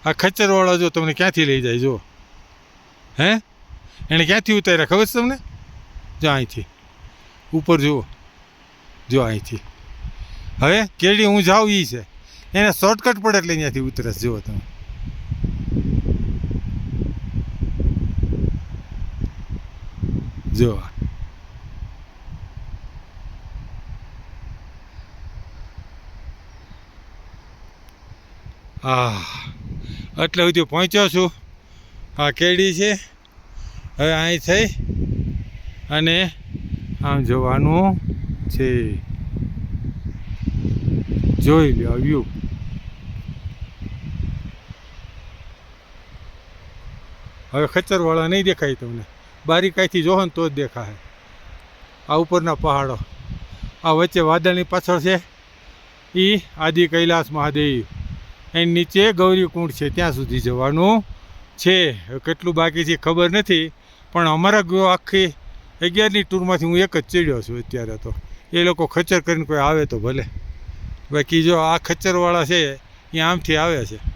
આ ખચ્ચરવાળા જો તમને ક્યાંથી લઈ જાય જો હે એણે ક્યાંથી ઉતાર્યા ખબર છે તમને જો અહીંથી ઉપર જુઓ જો અહીંથી હવે કેડી હું જાઉં એ છે એને શોર્ટકટ પડે એટલે અહીંયાથી ઉતરસ જુઓ તમે જો એટલે સુધી પહોંચ્યો છું આ કેડી છે હવે અહીં થઈ અને આમ જોવાનું છે જોઈ લો વ્યૂ હવે ખચ્ચરવાળા નહીં દેખાય તમને બારીકાઈથી જોવો ને તો જ દેખાય આ ઉપરના પહાડો આ વચ્ચે વાદળની પાછળ છે એ આદિ કૈલાસ મહાદેવ એની નીચે ગૌરીકુંડ છે ત્યાં સુધી જવાનું છે કેટલું બાકી છે ખબર નથી પણ અમારા આખી 11ની ટૂરમાંથી હું એક જ ચડ્યો છું અત્યારે તો એ લોકો ખચ્ચર કરીને કોઈ આવે તો ભલે બાકી જો આ ખચ્ચરવાળા છે એ આમથી આવે છે